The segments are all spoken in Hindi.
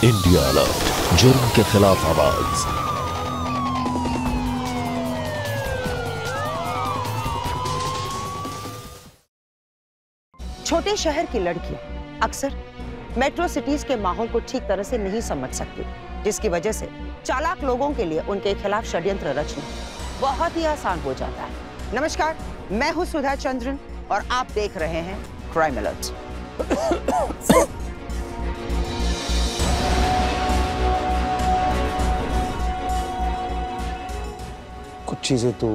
इंडिया अलर्ट, जुर्म के खिलाफ आवाज। छोटे शहर की लड़कियां अक्सर मेट्रो सिटीज के माहौल को ठीक तरह से नहीं समझ सकती, जिसकी वजह से चालाक लोगों के लिए उनके खिलाफ षड्यंत्र रचना बहुत ही आसान हो जाता है। नमस्कार, मैं हूं सुधा चंद्रन और आप देख रहे हैं क्राइम अलर्ट। कुछ चीजें तो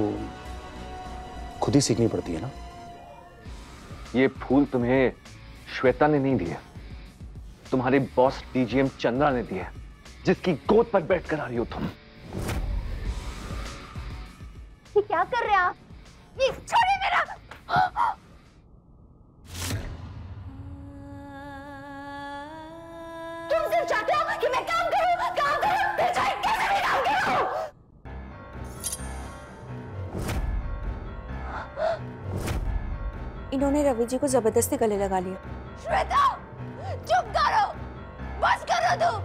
खुद ही सीखनी पड़ती है ना। ये फूल तुम्हें श्वेता ने नहीं दिए, तुम्हारे बॉस डीजीएम चंद्रा ने दिए, जिसकी गोद पर बैठकर आ रही हो तुम। ये क्या कर रहे हैं आप? ये छोड़िए मेरा। तुम सिर्फ चाहते हो कि मैं काम करूं, फिर चाहे कैसे भी काम करूं। इन्होंने रवि जी को जबरदस्ती गले लगा लिया। श्वेता, चुप करो, बस करो तुम।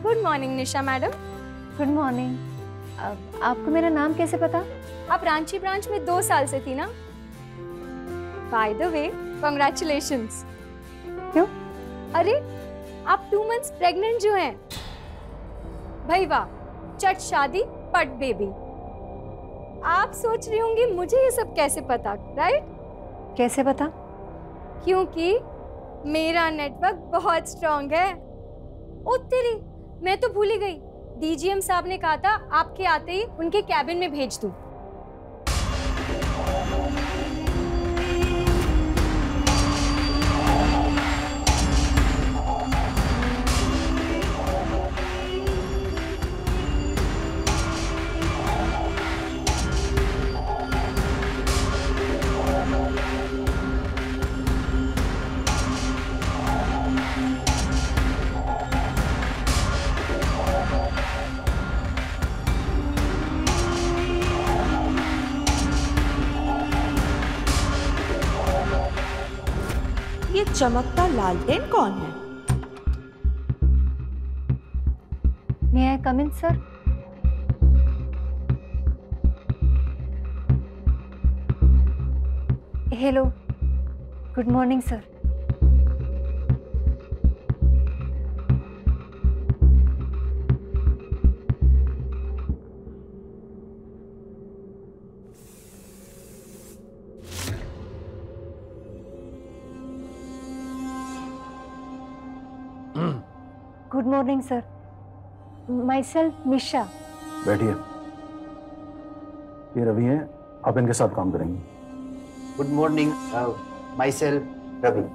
गुड मॉर्निंग निशा मैडम। Good morning. आपको मेरा नाम कैसे पता? आप रांची ब्रांच में 2 साल से थी ना? By the way, congratulations. क्यों? अरे, आप 2 मंथ्स प्रेग्नेंट जो हैं। भाई वाह, चट शादी पट बेबी। आप सोच रही होंगी मुझे ये सब कैसे पता, राइट? कैसे पता? क्योंकि मेरा नेटवर्क बहुत स्ट्रांग है। ओ तेरी, मैं तो भूल ही गई। डीजीएम साहब ने कहा था आपके आते ही उनके कैबिन में भेज दूं। ये चमकता लालटेन कौन है? May I come in sir? Hello, good morning sir. Good morning sir, myself Nisha. बैठिए, ये रवि हैं, आप इनके साथ काम करेंगे। Good morning, myself Ravi.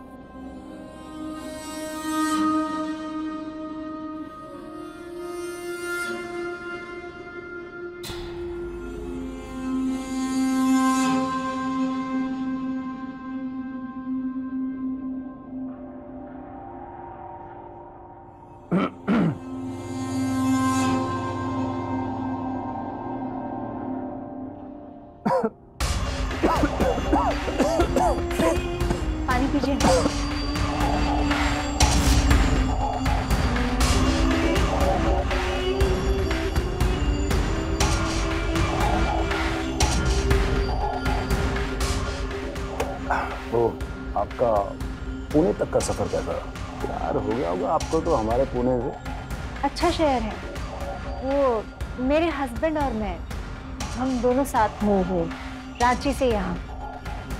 पानी पीजिए। तो आपका पुणे तक का सफर कैसा रहा? प्यार हो गया होगा आपको तो हमारे पुणे से। अच्छा शहर है वो। मेरे हस्बैंड और मैं, हम दोनों साथ मूव हुए रांची से यहाँ,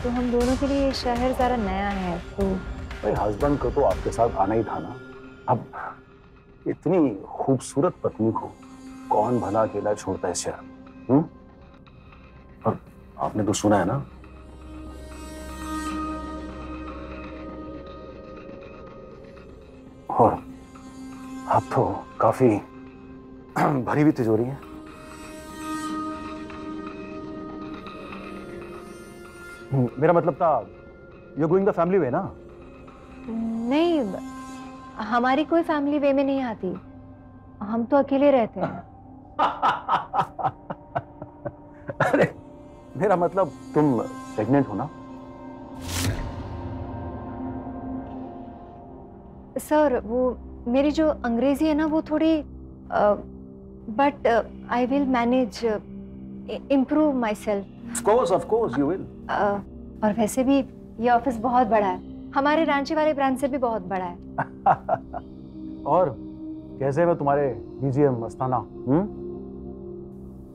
तो हम दोनों के लिए शहर जरा नया है। तो भाई, हस्बैंड को तो आपके साथ आना ही था ना। अब इतनी खूबसूरत पत्नी को कौन भला अकेला छोड़ता है शहर? और आपने तो सुना है ना, और आप तो काफी भरी हुई तिजोरी है। मेरा मतलब था यू गोइंग द फैमिली वे ना? नहीं, हमारी कोई फैमिली वे में नहीं आती, हम तो अकेले रहते हैं। अरे मेरा मतलब तुम प्रेग्नेंट हो ना? सर वो मेरी जो अंग्रेजी है ना वो थोड़ी, but I will manage, improve my self. Of course you will. और वैसे भी ये ऑफिस बहुत बड़ा है, हमारे रांची वाले ब्रांच से भी बहुत बड़ा है। और कैसे में तुम्हारे डीजीएम मस्ताना?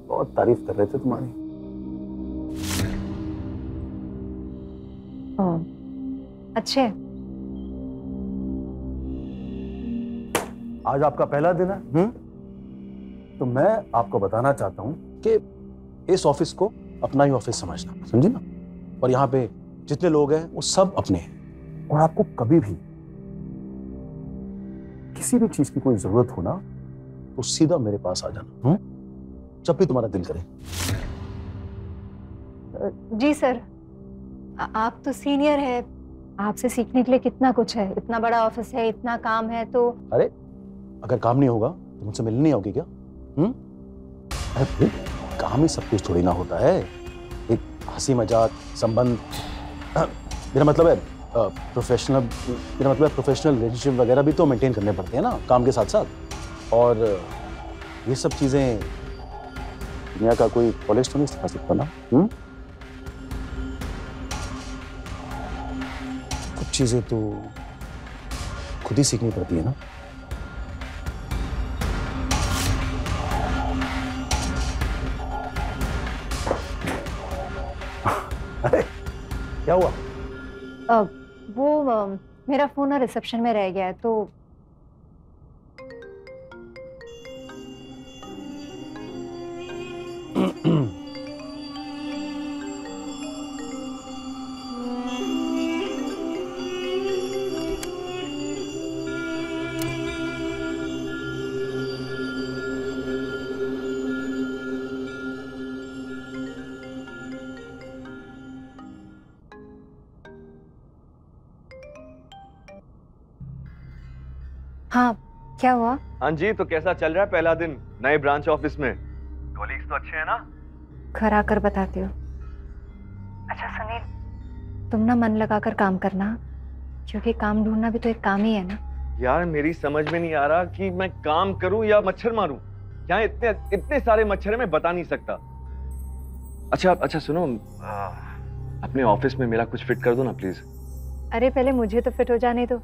बहुत तारीफ कर रहे थे तुम्हारी। अच्छे। आज आपका पहला दिन है, तो मैं आपको बताना चाहता हूं कि इस ऑफिस को अपना ही ऑफिस समझना, समझे ना? और यहाँ पे जितने लोग हैं वो सब अपने हैं, और आपको कभी भी किसी भी चीज की कोई जरूरत हो ना तो सीधा मेरे पास आ जाना, जब भी तुम्हारा दिल करे। जी सर, आप तो सीनियर है, आपसे सीखने के लिए कितना कुछ है, इतना बड़ा ऑफिस है, इतना काम है, तो अरे अगर काम नहीं होगा तो मुझसे मिलने नहीं आओगे क्या? अरे काम ही सब कुछ थोड़ी ना होता है, एक हंसी मजाक संबंध, मेरा मतलब है प्रोफेशनल रिलेशनशिप वगैरह भी तो मेंटेन करने पड़ते हैं ना काम के साथ साथ। और ये सब चीजें दुनिया का कोई कॉलेज तो नहीं सिखा सकता ना। कुछ चीजें तो खुद ही सीखनी पड़ती है ना। अरे क्या हुआ? वो मेरा फोन ना रिसेप्शन में रह गया है, तो हाँ क्या हुआ? हाँ जी, तो कैसा चल रहा है पहला दिन नए ब्रांच ऑफिस में? कॉलीग्स तो अच्छे हैं ना? घर आकर बताती हूँ। अच्छा सुनील, तुम ना मन लगाकर काम करना, क्योंकि काम ढूंढना भी तो एक काम ही है ना। यार मेरी समझ में नहीं आ रहा कि मैं काम करूं या मच्छर मारूं। यहाँ इतने सारे मच्छर हैं, मैं बता नहीं सकता। अच्छा सुनो, अपने ऑफिस में मेरा कुछ फिट कर दो ना प्लीज। अरे पहले मुझे तो फिट हो जाने दो।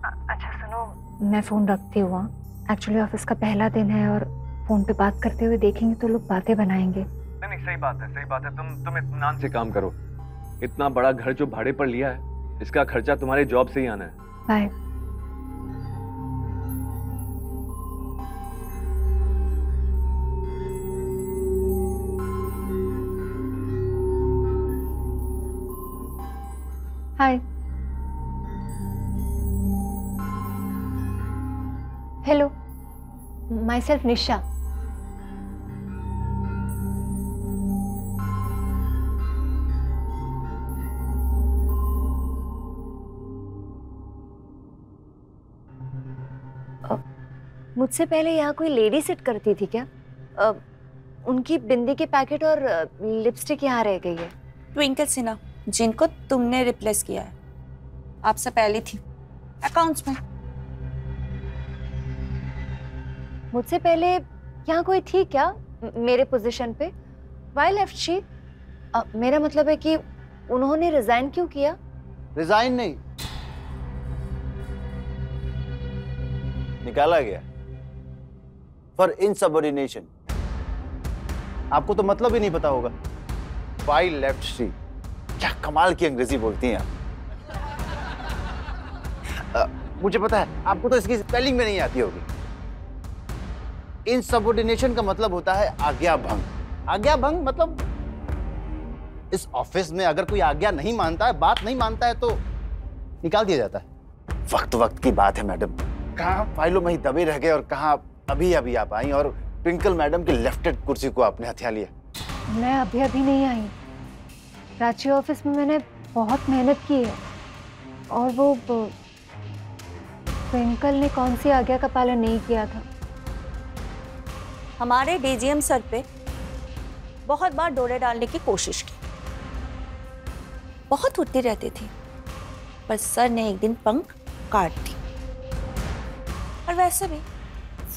अच्छा सुनो, मैं फोन रखती हूँ। एक्चुअली ऑफिस का पहला दिन है और फोन पे बात करते हुए देखेंगे तो लोग बातें बनाएंगे। नहीं सही बात है। तुम इत्मीनान से काम करो। इतना बड़ा घर जो भाड़े पर लिया है, इसका खर्चा तुम्हारे जॉब से ही आना है। Bye. Hi. Hello, myself Nisha. मुझसे पहले यहाँ कोई लेडी सिट करती थी क्या? उनकी बिंदी के पैकेट और लिपस्टिक यहाँ रह गई है। ट्विंकल सिन्हा, जिनको तुमने रिप्लेस किया है, आपसे पहले थी अकाउंट्स में। मुझसे पहले यहाँ कोई थी क्या मेरे पोजीशन पे? Why left she? मेरा मतलब है कि उन्होंने रिजाइन क्यों किया? रिजाइन नहीं, निकाला गया फॉर इनसबऑर्डिनेशन। आपको तो मतलब ही नहीं पता होगा। Why left she? क्या कमाल की अंग्रेजी बोलती हैं आप। मुझे पता है आपको तो इसकी स्पेलिंग में नहीं आती होगी। इनसबऑर्डिनेशन का मतलब होता है आज्ञा भंग। आज्ञा भंग मतलब इस ऑफिस में अगर कोई आज्ञा नहीं मानता है, बात नहीं मानता है, तो निकाल दिया जाता है। वक्त की बात है मैडम, कहाँ फाइलों में ही दबे रह गए और कहाँ अभी आप आई और ट्विंकल मैडम की लेफ्टेड कुर्सी को आपने हथिया लिया। मैं अभी नहीं आई। रांची ऑफिस में मैंने बहुत मेहनत की है। और वो ट्विंकल ने कौन सी आज्ञा का पालन नहीं किया था? हमारे डीजीएम सर पे बहुत बार डोरे डालने की कोशिश की, बहुत उड़ती रहती थी, पर सर ने एक दिन पंख काट दी। और वैसे भी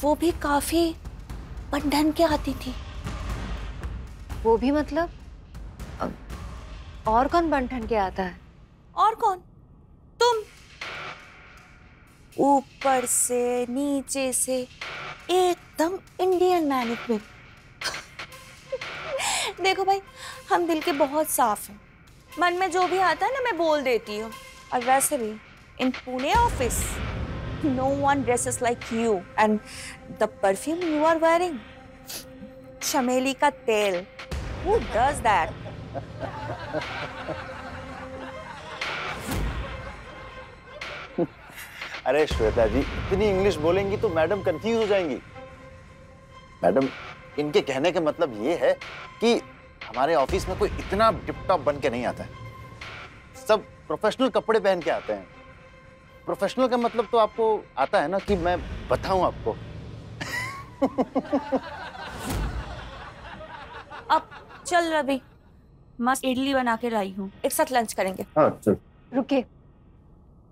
वो भी काफी बंधन के आती थी। वो भी मतलब? और कौन बंठन के आता है? और कौन? तुम। ऊपर से नीचे से एकदम इंडियन मैनेजमेंट। देखो भाई, हम दिल के बहुत साफ हैं, मन में जो भी आता है ना मैं बोल देती हूँ। और वैसे भी in Pune office no one dresses like you and the perfume you are wearing, चमेली का तेल, who does that? अरे श्वेता जी, इतनी इंग्लिश बोलेंगी तो मैडम कंफ्यूज हो जाएंगी। मैडम, इनके कहने का मतलब ये है कि हमारे ऑफिस में कोई इतना टिप-टॉप बन के नहीं आता है। सब प्रोफेशनल कपड़े पहन के आते हैं। प्रोफेशनल का मतलब तो आपको आता है ना कि मैं बताऊं आपको। अब चल रवि, मस्त इडली बना के लाई हूँ, एक साथ लंच करेंगे। हाँ चल। रुके,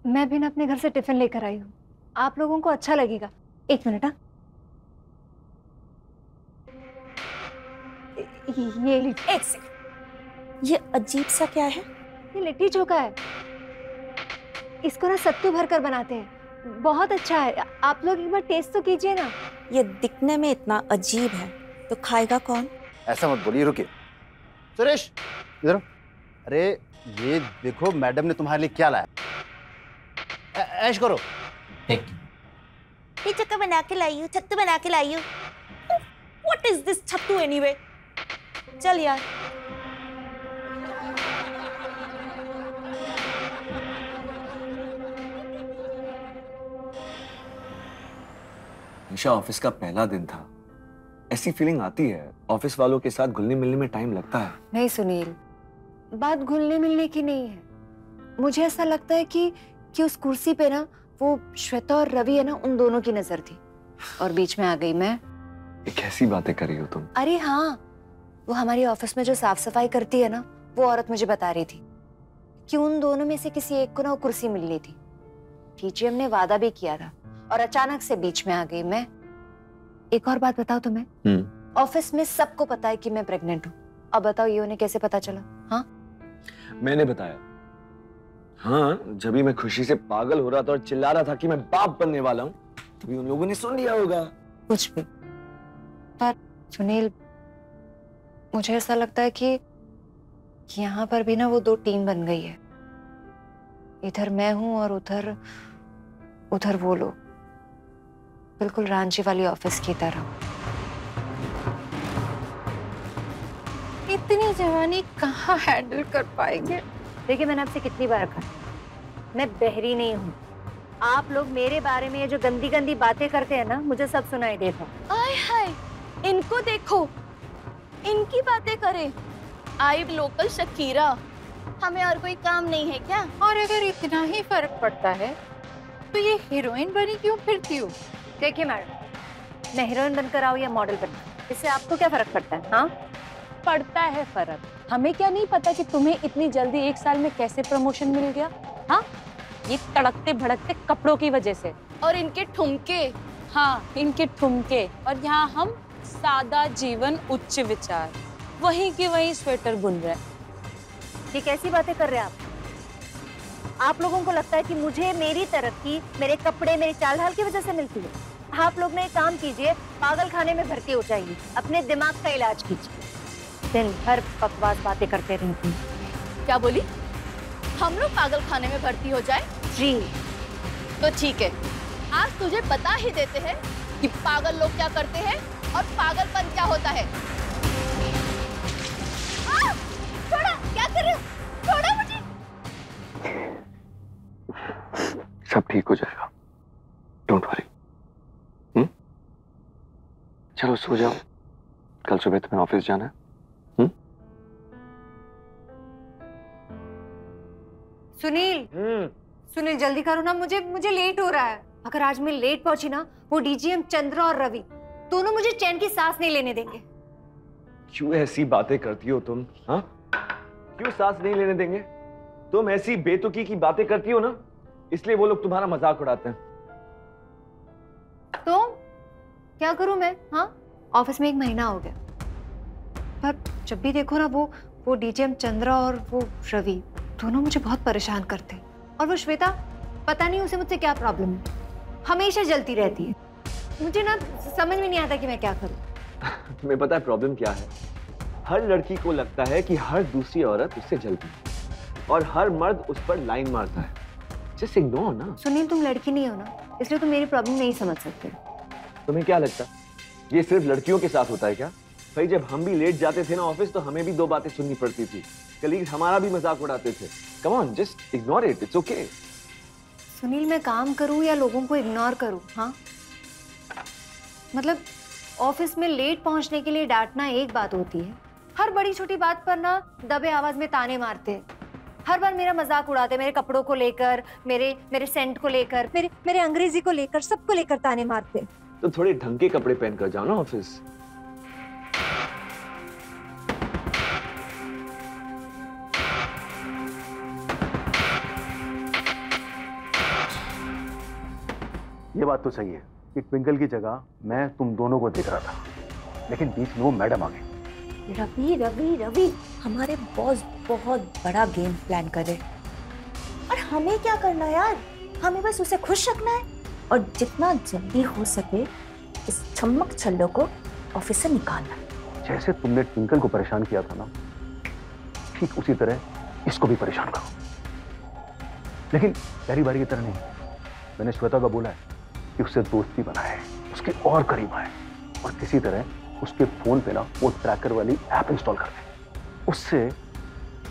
मैं भी ना अपने घर से टिफिन लेकर आई हूँ, आप लोगों को अच्छा लगेगा। एक मिनट। हाँ, ये लीजिए। एक सेकंड, ये अजीब सा क्या है? ये लिट्टी चोखा है, इसको ना सत्तू भरकर बनाते हैं, बहुत अच्छा है। आप लोग एक बार टेस्ट तो कीजिए ना। ये दिखने में इतना अजीब है तो खाएगा कौन? ऐसा मत बोलिए, रुकिए। सुरेश, इधर। अरे ये देखो मैडम ने तुम्हारे लिए क्या लाया। ऐश करो। ये चक्का बना के लाई हूँ, छत्तू बना के लाई हूँ। What is this छत्तू anyway? चल यार। निशा, ऑफिस का पहला दिन था, ऐसी फीलिंग आती है। ऑफिस वालों के साथ घुलने मिलने में टाइम लगता है। नहीं सुनील, बात घुलने मिलने की नहीं है। मुझे ऐसा लगता है कि उस कुर्सी पे ना वो श्वेता और रवि है ना, उन दोनों की नजर थी और बीच में आ गई मैं। ये कैसी बातें कर रही हो तुम? अरे हाँ, वो हमारी ऑफिस में जो साफ सफाई करती है ना, वो औरत मुझे बता रही थी कि उन दोनों में से किसी एक को ना वो कुर्सी मिलनी थी। डीजीएम ने वादा भी किया था और अचानक से बीच में आ गई मैं। एक और बात बताओ तुम्हें, ऑफिस में सबको पता है कि मैं प्रेग्नेंट हूँ। अब बताओ ये उन्हें कैसे पता चला? हाँ, मैंने बताया। हाँ, जब भी मैं खुशी से पागल हो रहा था और चिल्ला रहा था कि मैं बाप बनने वाला हूँ, तभी उन लोगों ने सुन लिया होगा। कुछ भी। पर सुनील, मुझे ऐसा लगता है कि यहाँ पर भी ना वो दो टीम बन गई है। इधर मैं हूँ और उधर वो लोग, बिल्कुल रांची वाली ऑफिस की तरह। इतनी जवानी कहाँ हैंडल कर पाएंगे? देखिए, मैंने आपसे कितनी बार कहा, मैं बहरी नहीं हूँ। आप लोग मेरे बारे में ये जो गंदी गंदी बातें करते हैं ना, मुझे सब सुनाई देता। आय हाय, इनको देखो, इनकी बातें करें। आई लोकल शकीरा, हमें और कोई काम नहीं है क्या? और अगर इतना ही फर्क पड़ता है तो ये हीरोइन बनी क्यों फिरती हो? देखिए मैडम, मैं हीरोइन बनकर आऊँ या मॉडल बनकर, इससे आपको क्या फर्क पड़ता है? हाँ, पड़ता है फर्क। हमें क्या नहीं पता कि तुम्हें इतनी जल्दी 1 साल में कैसे प्रमोशन मिल गया? हाँ, ये तड़कते भड़कते कपड़ों की वजह से। और इनके ठुमके। हाँ, इनके ठुमके। और यहाँ हम सादा जीवन उच्च विचार, वहीं की वहीं स्वेटर बुन रहे। ये कैसी बातें कर रहे हैं आप लोगों को लगता है कि मुझे मेरी तरक्की मेरे कपड़े, मेरी चाल ढाल की वजह से मिलती है? आप लोग ना एक काम कीजिए, पागल खाने में भर्ती हो जाइए, अपने दिमाग का इलाज कीजिए। दिन भर बकवास बातें करते रहती हैं। क्या बोली? हम लोग पागल खाने में भर्ती हो जाए? जी। तो ठीक है, आज तुझे बता ही देते हैं कि पागल लोग क्या करते हैं और पागलपन क्या होता है। छोड़ा, क्या कर रहे हो? छोड़ा मुझे। सब ठीक हो जाएगा, डोंट वरी। चलो सो जाओ, कल सुबह तुम्हें ऑफिस जाना है। सुनील, सुनील जल्दी करो ना, मुझे लेट हो रहा है। अगर आज मैं लेट पहुंची ना, वो डीजीएम चंद्रा और रवि दोनों मुझे चैन की सांस नहीं लेने देंगे। क्यों ऐसी बातें करती हो तुम? हाँ, क्यों सांस नहीं लेने देंगे? तुम ऐसी बेतुकी की बातें करती हो ना, इसलिए वो लोग तुम्हारा मजाक उड़ाते हैं। तो क्या करूं मैं? हाँ, ऑफिस में 1 महीना हो गया, पर जब भी देखो ना वो डीजीएम चंद्रा और वो रवि दोनों मुझे बहुत परेशान करते हैं। और वो श्वेता, पता नहीं उसे मुझसे क्या प्रॉब्लम है, हमेशा जलती रहती है। मुझे ना समझ में नहीं आता कि मैं क्या करूं। तुम्हें पता है प्रॉब्लम क्या है? हर लड़की को लगता है कि हर दूसरी औरत उससे जलती है और हर मर्द उस पर लाइन मारता है। जस्ट इग्नोर ना। सुनील, तुम लड़की नहीं हो ना, इसलिए तुम मेरी प्रॉब्लम नहीं समझ सकते। तुम्हें क्या लगता ये सिर्फ लड़कियों के साथ होता है क्या? भाई जब हम भी लेट जाते थे ना ऑफिस, तो हमें भी 2 बातें सुननी पड़ती थी। कलीग्स हमारा भी मजाक उड़ाते थे। Come on, just ignore it, it's okay. Sunil, मैं काम करूं या लोगों को इग्नोर करूं? हाँ, मतलब ऑफिस में लेट पहुंचने के लिए डांटना एक बात होती है, हर बड़ी छोटी बात पर ना दबे आवाज में ताने मारते हैं। हर बार मेरा मजाक उड़ाते, मेरे कपड़ों को लेकर, मेरे सेंट को लेकर, मेरे अंग्रेजी को लेकर, सबको लेकर ताने मारते। तो थोड़े ढंग के कपड़े पहनकर जाओ ना ऑफिस। ये बात तो सही है कि ट्विंकल की जगह मैं तुम दोनों को देख रहा था, लेकिन बीच में वो मैडम आ गई। रवि रवि रवि, हमारे बॉस बहुत बड़ा गेम प्लान कर रहे, और हमें क्या करना यार? हमें बस उसे खुश रखना है और जितना जल्दी हो सके इस छम्मक छल्लो को ऑफिस से निकालना। जैसे तुमने ट्विंकल को परेशान किया था ना, ठीक उसी तरह इसको भी परेशान करो, लेकिन पहली बारी की तरह नहीं। मैंने श्वेता को बोला है कि उससे दोस्ती बनाए, उसके और करीब आए, और किसी तरह उसके फोन पे ना वो ट्रैकर वाली ऐप इंस्टॉल कर दे। उससे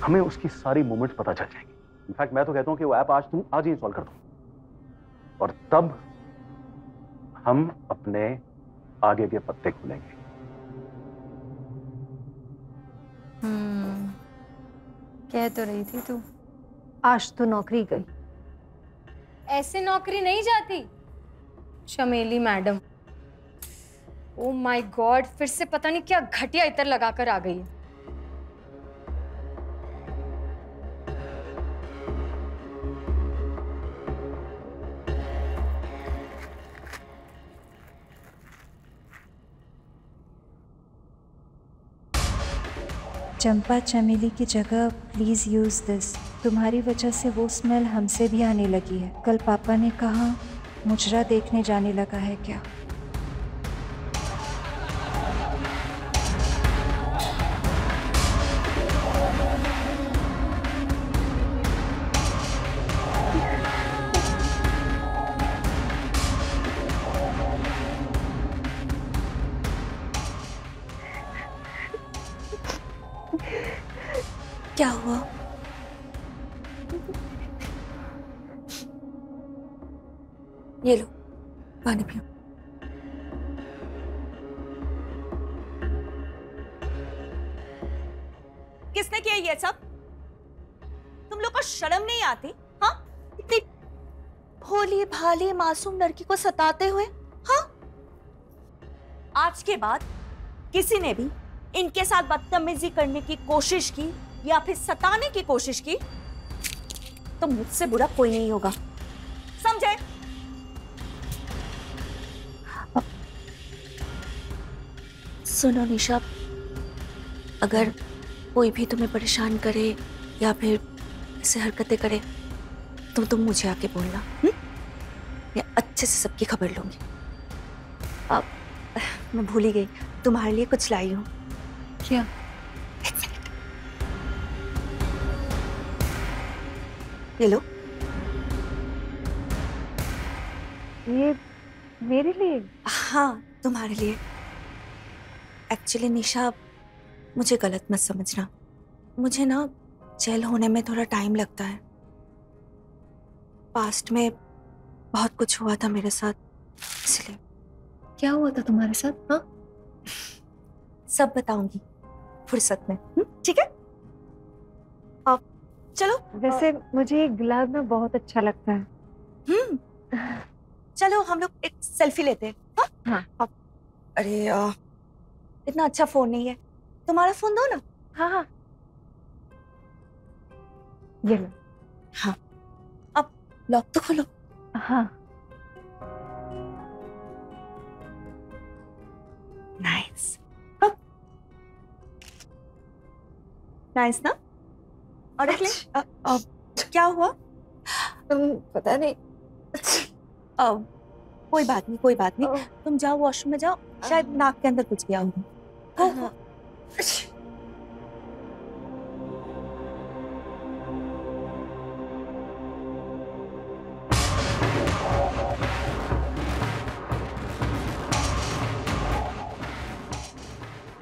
हमें उसकी सारी मूवमेंट्स पता चल जाएंगी। इनफैक्ट मैं तो कहता हूं कि वो ऐप आज ही इंस्टॉल कर दो, और तब हम अपने आगे के पत्ते खोलेंगे। कह तो रही थी तू, आज तो नौकरी गई। ऐसे नौकरी नहीं जाती चमेली मैडम। ओ माय गॉड, फिर से पता नहीं क्या घटिया इतर लगाकर आ गई है। चंपा चमेली की जगह प्लीज यूज दिस। तुम्हारी वजह से वो स्मेल हमसे भी आने लगी है। कल पापा ने कहा मुजरा देखने जाने लगा है क्या? क्या हुआ? ये लो पानी पियो। किसने किया ये सब? तुम लोग को शर्म नहीं आती? हाँ, इतनी भोली भाली मासूम लड़की को सताते हुए। हाँ, आज के बाद किसी ने भी इनके साथ बदतमीजी करने की कोशिश की या फिर सताने की कोशिश की तो मुझसे बुरा कोई नहीं होगा, समझे? सुनो निशा, अगर कोई भी तुम्हें परेशान करे या फिर ऐसे हरकतें करे तो तुम मुझे आके बोलना। मैं अच्छे से सबकी खबर लूंगी। अब मैं भूल ही गई, तुम्हारे लिए कुछ लाई हूँ। क्या? ये लो। ये मेरे लिए? हाँ, तुम्हारे लिए। एक्चुअली निशा, मुझे गलत मत समझना, मुझे ना जेल होने में थोड़ा टाइम लगता है। पास्ट में बहुत कुछ हुआ था मेरे साथ, इसलिए। क्या हुआ था तुम्हारे साथ? हाँ, सब बताऊंगी फुर्सत में, ठीक है? अब चलो। वैसे मुझे ये गुलाब ना बहुत अच्छा लगता है। चलो हम लोग एक सेल्फी लेते हैं। हाँ। अरे इतना अच्छा फोन नहीं है, तुम्हारा फोन दो ना। हाँ हाँ ये लो। हाँ अब लॉक तो खोलो। हाँ नाइस नाइस ना। और क्या हुआ? पता नहीं। कोई बात नहीं कोई बात नहीं, तुम जाओ वॉशरूम में जाओ, शायद नाक के अंदर कुछ गया होगा।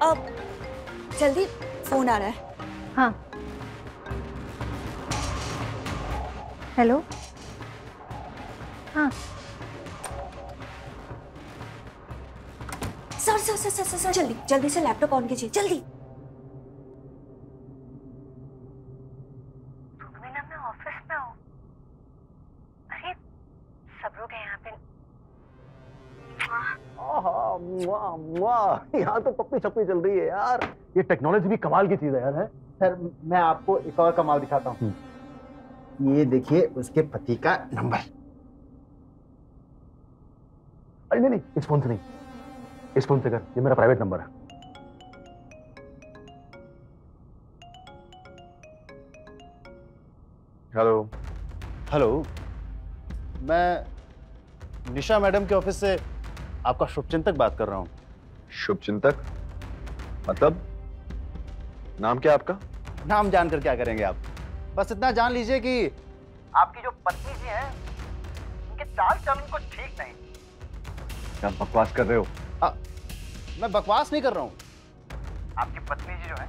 अब जल्दी, फोन आ रहा है। हाँ हेलो। हाँ सर जल्दी जल्दी से लैपटॉप ऑन कीजिए जल्दी। मैं ऑफिस में हूँ। अरे सब लोग हैं यहाँ पे। यहाँ तो पप्पी छप्पी चल रही है यार। ये टेक्नोलॉजी भी कमाल की चीज है यार। सर मैं आपको एक और कमाल दिखाता हूँ। ये देखिए उसके पति का नंबर। अरे नहीं, इस फोन से नहीं, इस फोन से कर, ये मेरा प्राइवेट नंबर है। हेलो। हेलो, मैं निशा मैडम के ऑफिस से आपका शुभचिंतक बात कर रहा हूँ। शुभचिंतक मतलब? नाम क्या आपका? नाम जानकर क्या करेंगे आप? बस इतना जान लीजिए कि आपकी जो पत्नी जी हैं, उनके चाल चलन को ठीक नहीं। क्या बकवास कर रहे हो? मैं बकवास नहीं कर रहा हूँ। आपकी पत्नी जी जो है,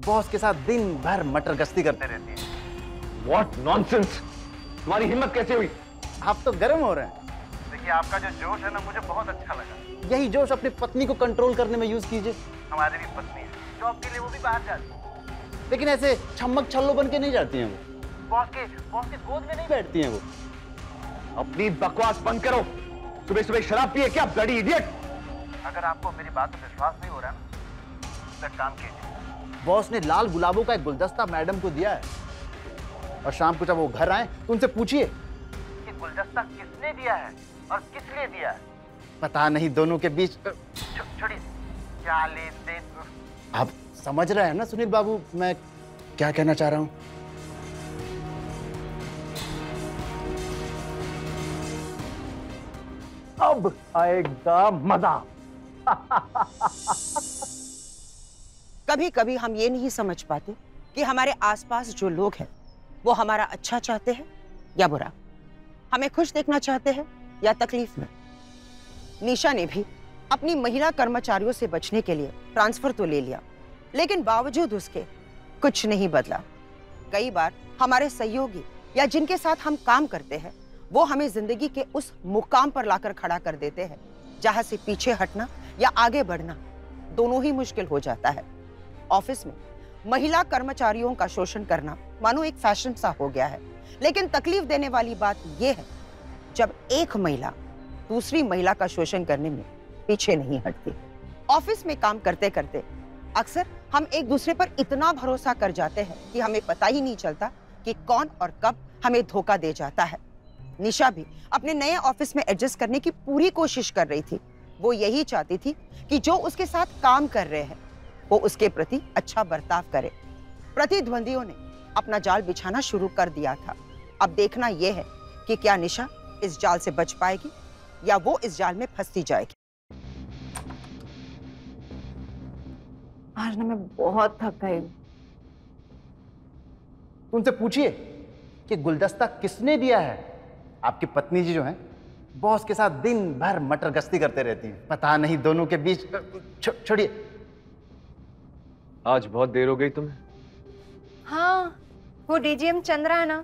बॉस के साथ दिन भर मटर गश्ती करते रहती हैं। What nonsense! तुम्हारी हिम्मत कैसे हुई? आप तो गर्म हो रहे हैं। देखिए आपका जो जोश है ना, मुझे बहुत अच्छा लगा। यही जोश अपनी पत्नी को कंट्रोल करने में यूज कीजिए। हमारी भी पत्नी है, जॉब के लिए वो भी बाहर जाती है, लेकिन ऐसे छम्मक छल्लो बन के नहीं जाती हैं वो। बॉस के गोद में नहीं बैठती हैं वो। अपनी बकवास बंद करो। सुबह सुबह शराब पिए क्या, ब्लडी इडियट? अगर आपको मेरी बात पर विश्वास नहीं हो रहा ना, तो एक काम कीजिए। बॉस ने लाल गुलाबों का एक गुलदस्ता मैडम को दिया है, और शाम को जब वो घर आए तो उनसे पूछिए कि गुलदस्ता किसने दिया है और किस लिए दिया है। पता नहीं दोनों के बीच छोड़ी क्या लेन देन। आप समझ रहे हैं ना सुनील बाबू, मैं क्या कहना चाह रहा हूं? अब आएगा मजा। कभी कभी हम ये नहीं समझ पाते कि हमारे आसपास जो लोग हैं वो हमारा अच्छा चाहते हैं या बुरा, हमें खुश देखना चाहते हैं या तकलीफ में। निशा ने भी अपनी महिला कर्मचारियों से बचने के लिए ट्रांसफर तो ले लिया, लेकिन बावजूद उसके कुछ नहीं बदला। कई बार हमारे सहयोगी या जिनके साथ हम काम करते हैं वो हमें जिंदगी के उस मुकाम पर लाकर खड़ा कर देते हैं जहां से पीछे हटना या आगे बढ़ना दोनों ही मुश्किल हो जाता है। ऑफिस में महिला कर्मचारियों का शोषण करना मानो एक फैशन सा हो गया है, लेकिन तकलीफ देने वाली बात यह है जब एक महिला दूसरी महिला का शोषण करने में पीछे नहीं हटती। ऑफिस में काम करते करते अक्सर हम एक दूसरे पर इतना भरोसा कर जाते हैं कि हमें पता ही नहीं चलता कि कौन और कब हमें धोखा दे जाता है। निशा भी अपने नए ऑफिस में एडजस्ट करने की पूरी कोशिश कर रही थी। वो यही चाहती थी कि जो उसके साथ काम कर रहे हैं वो उसके प्रति अच्छा बर्ताव करे। प्रतिद्वंदियों ने अपना जाल बिछाना शुरू कर दिया था। अब देखना यह है कि क्या निशा इस जाल से बच पाएगी या वो इस जाल में फंसती जाएगी। आज ना मैं बहुत थक गई हूँ। उनसे पूछिए कि गुलदस्ता किसने दिया है। आपकी पत्नी जी जो हैं, बॉस के साथ दिन भर मटर गश्ती करते रहती हैं। पता नहीं दोनों के बीच छोड़िए। आज बहुत देर हो गई तुम्हें। हाँ, वो डीजीएम चंद्रा है ना,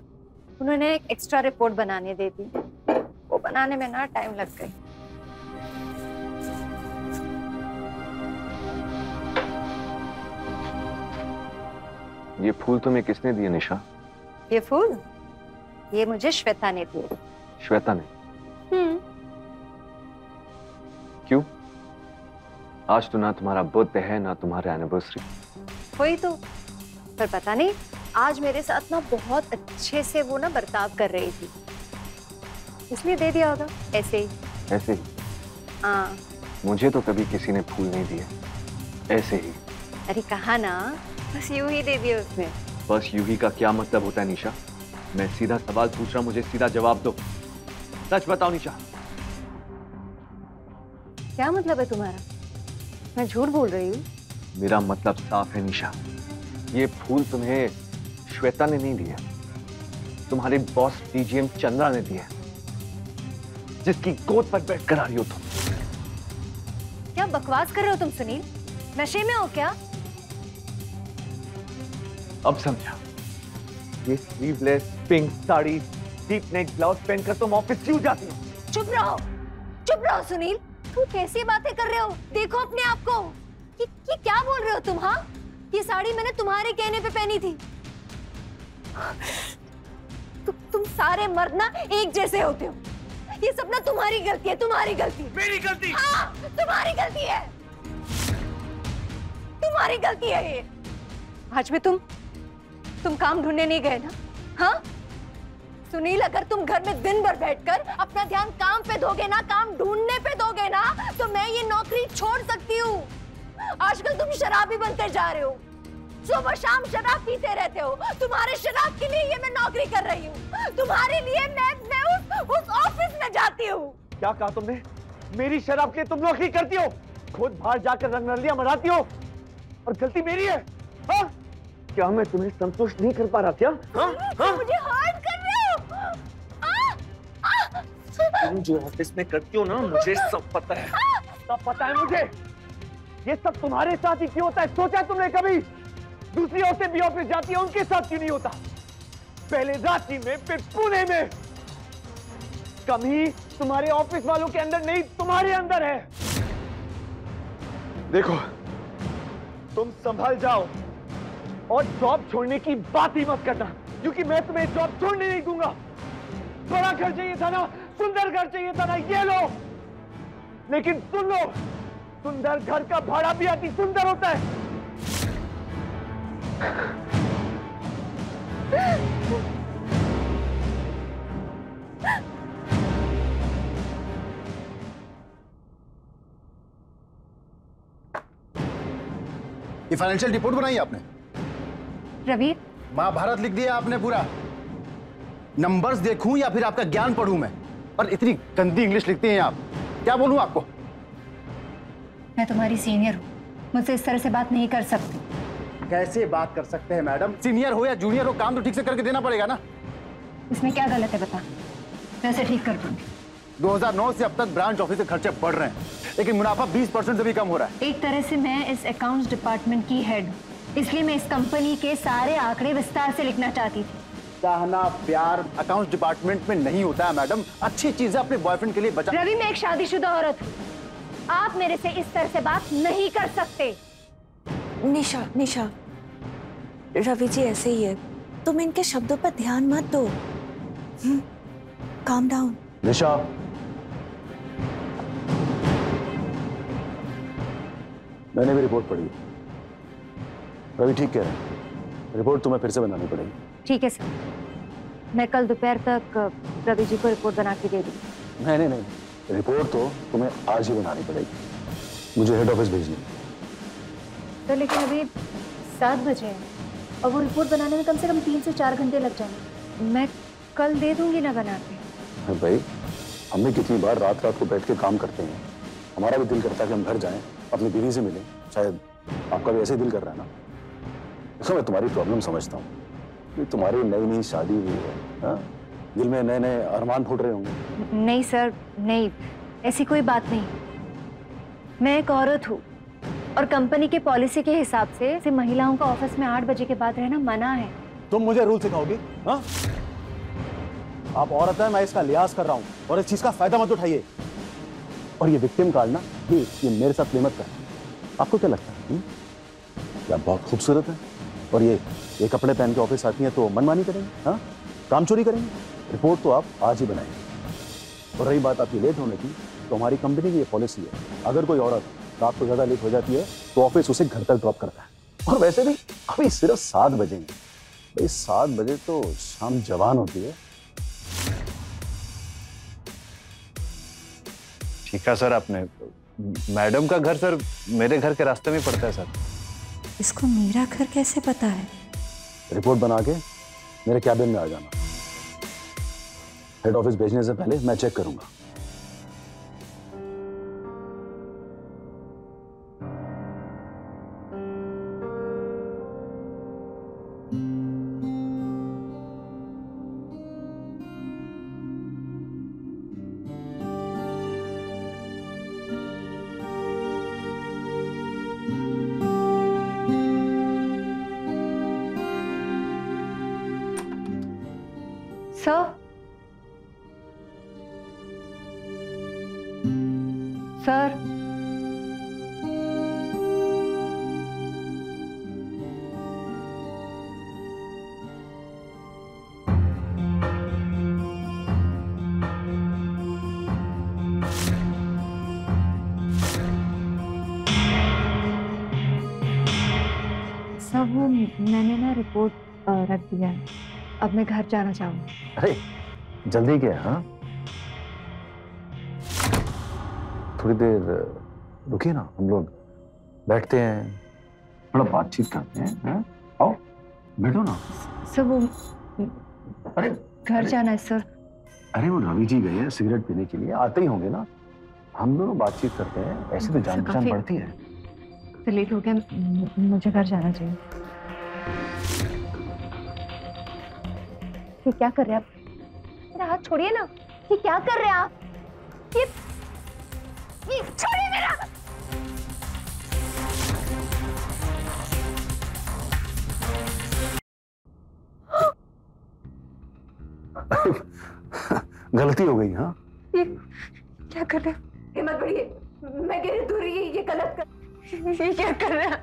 उन्होंने एक एक्स्ट्रा रिपोर्ट बनाने दे दी। वो बनाने में ना टाइम लग गई। ये फूल तुम्हें किसने दिए निशा? ये फूल ये मुझे श्वेता ने दिए। श्वेता ने? क्यों? आज तो ना तुम्हारा बर्थडे है ना तुम्हारा एनिवर्सरी। वही तो, पर पता नहीं आज मेरे साथ ना बहुत अच्छे से वो ना बर्ताव कर रही थी, इसलिए दे दिया होगा। ऐसे ही। ऐसे ही? हाँ। मुझे तो कभी किसी ने फूल नहीं दिए, ऐसे ही। अरे कहा ना, बस यूं ही दे दिया उसने। बस यूं ही का क्या मतलब होता है निशा? मैं सीधा सवाल पूछ रहा हूं, मुझे सीधा जवाब दो। सच बताओ निशा। क्या मतलब है तुम्हारा? मैं झूठ बोल रही हूँ? मेरा मतलब साफ है निशा, ये फूल तुम्हें श्वेता ने नहीं दिया, तुम्हारे बॉस डीजीएम चंद्रा ने दिया, जिसकी गोद पर बैठ कर आ रही हो तुम। क्या बकवास कर रहे हो तुम सुनील? नशे में हो क्या? अब समझा। ये sleeveless pink sari deep neck blouse पहनकर तुम ऑफिस क्यों जाती हो? चुप रहो सुनील। तुम कैसी बातें कर रहे हो? देखो अपने आप को। ये क्या बोल रहे हो तुम? हाँ, ये साड़ी मैंने तुम्हारे कहने पे पहनी थी। तुम सारे मर्द ना एक जैसे होते हो। ये सब ना तुम्हारी गलती है, तुम्हारी गलती। मेरी गलती? हाँ, तुम्हारी गलती है, तुम्हारी गलती है ये। आज में तुम काम ढूंढने नहीं गए ना? हाँ सुनील, अगर तुम घर में दिन भर बैठकर अपना ध्यान काम पे दोगे ना, काम ढूंढने पे दोगे ना, तो मैं ये नौकरी छोड़ सकती हूँ। आजकल तुम शराबी बनते जा रहे हो, सुबह शाम शराब पीते रहते हो। तुम्हारे शराब के लिए ये मैं नौकरी कर रही हूँ, तुम्हारे लिए मैं उस ऑफिस में जाती हूँ। क्या कहा तुमने? मेरी शराब के लिए तुम नौकरी करती हो, खुद बाहर जाकर रंगरलियां मनाती हो, और गलती मेरी है? हाँ? क्या मैं तुम्हें संतुष्ट नहीं कर पा रहा क्या? मुझे हर्ट कर रहे हो। तुम जो ऑफिस में करती हो ना, मुझे सब पता है, सब पता है मुझे। ये सब तुम्हारे साथ ही क्यों होता है? सोचा है तुमने कभी? दूसरी औरतें भी ऑफिस जाती है, उनके साथ क्यों नहीं होता? पहले रांची में, फिर पुणे में। कमी तुम्हारे ऑफिस वालों के अंदर नहीं, तुम्हारे अंदर है। देखो, तुम संभल जाओ और जॉब छोड़ने की बात ही मत करना, क्योंकि मैं तुम्हें जॉब छोड़ने नहीं दूंगा। बड़ा घर चाहिए था ना, सुंदर घर चाहिए था ना, ये लो। लेकिन सुन लो, सुंदर घर का भाड़ा भी अति सुंदर होता है। ये फाइनेंशियल रिपोर्ट बनाई आपने? रवि, महाभारत लिख दिया आपने पूरा। नंबर्स देखूं या फिर आपका ज्ञान पढ़ूं मैं? और इतनी गंदी इंग्लिश लिखते हैं आप, क्या बोलूं आपको? मैं तुम्हारी सीनियर हूँ, मुझसे इस तरह से बात नहीं कर सकती। कैसे बात कर सकते हैं मैडम? सीनियर हो या जूनियर हो, काम तो ठीक से करके देना पड़ेगा ना। इसमें क्या गलत है बता, मैं इसे ठीक कर दूंगी। 2009 से अब तक ब्रांच ऑफिस के खर्चे बढ़ रहे हैं, लेकिन मुनाफा 20% से भी कम हो रहा है। एक तरह से मैं इस अकाउंट्स डिपार्टमेंट की हेड हूँ, इसलिए मैं इस कंपनी के सारे आंकड़े विस्तार से लिखना चाहती थी। चाहना प्यार अकाउंट्स डिपार्टमेंट में नहीं होता है मैडम। अच्छी चीजें अपने बॉयफ्रेंड के लिए बचा। रवि, मैं एक शादीशुदा औरत हूँ, आप मेरे से इस तरह से बात नहीं कर सकते। निशा, रवि जी ऐसे ही है, तुम इनके शब्दों पर ध्यान मत दो। Calm down. निशा, मैंने भी रिपोर्ट पढ़ी, रवि ठीक कह रहे हैं, रिपोर्ट तुम्हें फिर से बनानी पड़ेगी। ठीक है सर, मैं कल दोपहर तक रवि जी को रिपोर्ट बना के दे दूँगी। नहीं, रिपोर्ट तो तुम्हें आज ही बनानी पड़ेगी, मुझे हेड ऑफिस भेजनी है। तो लेकिन अभी 7 बजे हैं और वो रिपोर्ट बनाने में कम से कम 3 से 4 घंटे लग जाएंगे। मैं कल दे दूंगी ना बना के। भाई, हम भी कितनी बार रात को बैठ के काम करते हैं, हमारा भी दिल करता है कि हम घर जाएं, अपनी बीवी से मिलें। शायद आपका भी ऐसे ही दिल कर रहा है ना? देखो, मैं तुम्हारी प्रॉब्लम समझता हूँ कि तुम्हारी नई शादी हुई है, हाँ? दिल में नए अरमान फूट रहे होंगे। नहीं सर, नहीं, ऐसी कोई बात नहीं। मैं एक औरत हूँ और कंपनी के पॉलिसी के हिसाब से महिलाओं का ऑफिस में 8 बजे के बाद रहना मना है। तुम मुझे रूल सिखाओगे? हाँ? आप औरत है, मैं इसका लिहाज कर रहा हूँ, और इस चीज का फायदा मत उठाइए। और ये विक्टिम कार्ड ना, ये मेरे साथ प्ले मत कर। आपको क्या लगता है? क्या बहुत खूबसूरत है? और ये कपड़े पहन के ऑफिस आती हैं तो मनमानी करेंगे? हाँ, काम चोरी करेंगे? रिपोर्ट तो आप आज ही बनाएंगे। और रही बात आपकी लेट होने की, तो हमारी कंपनी की ये पॉलिसी है, अगर कोई औरत रात को ज्यादा लेट हो जाती है तो ऑफिस उसे घर तक ड्रॉप करता है। और वैसे भी अभी सिर्फ 7 बजे हैं भाई, 7 बजे तो शाम जवान होती है। ठीक है सर, आपने मैडम का घर सर मेरे घर के रास्ते में पड़ता है सर। इसको मेरा घर कैसे पता है? रिपोर्ट बना के मेरे कैबिन में आ जाना। हेड ऑफिस भेजने से पहले मैं चेक करूंगा। सर, सब वो मैंने ना रिपोर्ट रख दिया है। अब मैं घर जाना चाहूँगी। अरे जल्दी क्या है? हाँ, थोड़ी देर रुकिए ना, हम लोग बैठते हैं, थोड़ा बातचीत करते हैं। हाँ? आओ बैठो ना। सर वो अरे घर जाना है सर। अरे वो रवि जी गए हैं सिगरेट पीने के लिए, आते ही होंगे ना, हम दोनों बातचीत करते हैं, ऐसे तो जान पहचान बढ़ती है। तो लेट हो गया, मुझे घर जाना चाहिए। ये क्या कर रहे हैं आप? मेरा हाथ छोड़िए ना। ये क्या कर रहे हैं आप? ये छोड़िए मेरा। गलती हो गई। हाँ, ये क्या कर रहे हैं? हिम्मत बढ़िए, मैं कह रही दूर रहिए, ये गलत कर। ये क्या कर रहे हैं?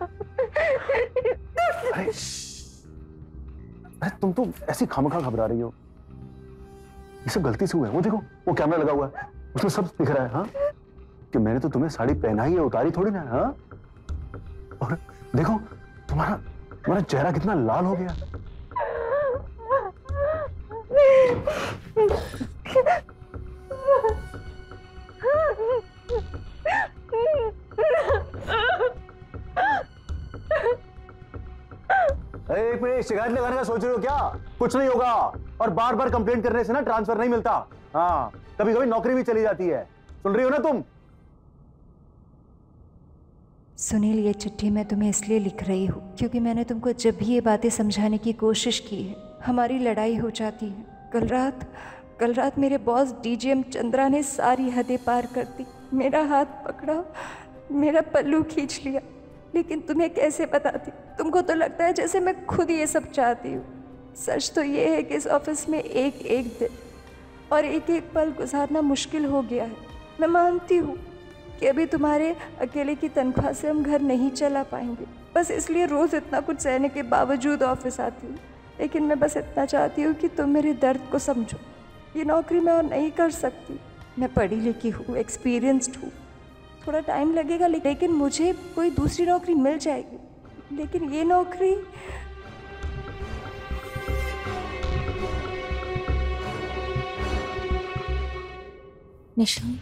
अरे तुम तो ऐसी खामखा घबरा रही हो, ये सब गलती से हुआ है। वो देखो वो कैमरा लगा हुआ है, उसमें सब दिख रहा है। हाँ, कि मैंने तो तुम्हें साड़ी पहनाई है, उतारी थोड़ी ना। हाँ, और देखो तुम्हारा चेहरा कितना लाल हो गया। एक मिनट, शिकायत लगाने का सोच रहे हो क्या? कुछ नहीं होगा, और बार बार कंप्लेंट करने से ना ट्रांसफर नहीं मिलता। हाँ, कभी कभी नौकरी भी चली जाती है। सुन रही हो ना तुम? सुनील, ये चिट्ठी मैं तुम्हें इसलिए लिख रही हूँ क्योंकि मैंने तुमको जब भी ये बातें समझाने की कोशिश की है, हमारी लड़ाई हो जाती है। कल रात मेरे बॉस डीजीएम चंद्रा ने सारी हदें पार कर दी। मेरा हाथ पकड़ा, मेरा पल्लू खींच लिया, लेकिन तुम्हें कैसे बताती? तुमको तो लगता है जैसे मैं खुद ये सब चाहती हूँ। सच तो ये है कि इस ऑफिस में एक एक दिन और एक एक पल गुजारना मुश्किल हो गया है। मैं मानती हूँ कि अभी तुम्हारे अकेले की तनख्वाह से हम घर नहीं चला पाएंगे, बस इसलिए रोज़ इतना कुछ सहने के बावजूद ऑफिस आती हूँ। लेकिन मैं बस इतना चाहती हूँ कि तुम मेरे दर्द को समझो। ये नौकरी मैं और नहीं कर सकती। मैं पढ़ी लिखी हूँ, एक्सपीरियंस्ड हूँ, थोड़ा टाइम लगेगा लेकिन मुझे कोई दूसरी नौकरी मिल जाएगी। लेकिन ये नौकरी निशान,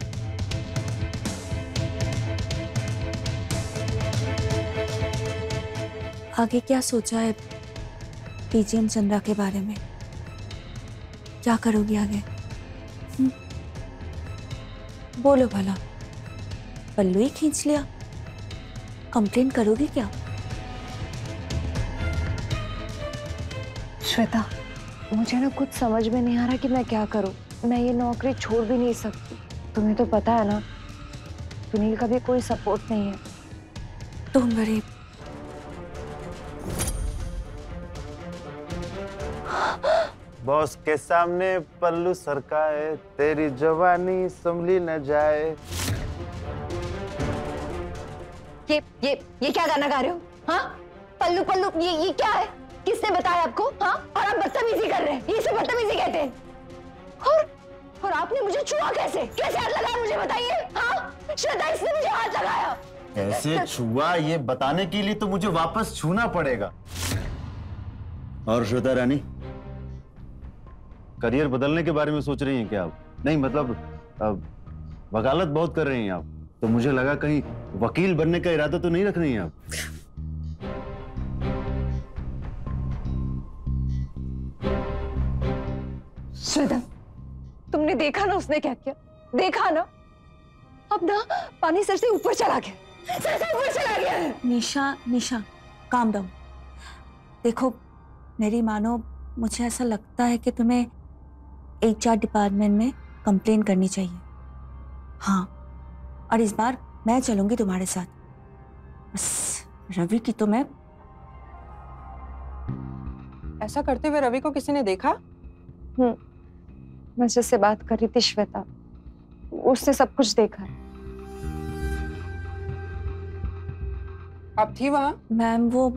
आगे क्या सोचा है डीजीएम चंद्रा के बारे में? क्या करोगी आगे? बोलो भला, पल्लू ही खींच लिया, कंप्लेन करोगी क्या? श्वेता, मुझे ना कुछ समझ में नहीं आ रहा कि मैं क्या करूं। मैं ये नौकरी छोड़ भी नहीं सकती। तुम्हें तो पता है ना, सुनील का भी कोई सपोर्ट नहीं है। तुम गरीब, बॉस के सामने पल्लू सरकाए, तेरी जवानी संभली न जाए। ये क्या गाना गा रहे हो? हाँ, पल्लू पल्लू ये क्या है? किसने बताया आपको? हाँ, और आप बदतमीजी कर रहे हैं, ये सब बदतमीजी कहते हैं। और आपने मुझे छुआ कैसे? कैसे हाथ लगाया मुझे बताइए? हाँ, श्वेता इसने मुझे हाथ लगाया। कैसे छुआ ये बताने के लिए तो मुझे वापस छूना पड़ेगा। और श्वेता रानी, करियर बदलने के बारे में सोच रही हैं क्या आप? नहीं मतलब वकालत बहुत कर रही हैं आप, तो मुझे लगा कहीं वकील बनने का इरादा तो नहीं रख रही हैं आप? श्वेता, तुमने देखा ना उसने क्या किया? देखा ना, अब ना पानी सर से ऊपर चला गया, सर से ऊपर चला गया है। निशा काम डाउन। देखो मेरी मानो, मुझे ऐसा लगता है कि तुम्हें HR डिपार्टमेंट में कंप्लेन करनी चाहिए। हाँ, और इस बार मैं चलूंगी तुम्हारे साथ। बस रवि की तो मैं। ऐसा करते हुए रवि को किसी ने देखा? मैं जिससे बात कर रही थी श्वेता, उसने सब कुछ देखा है। आप थी वहां? मैम वो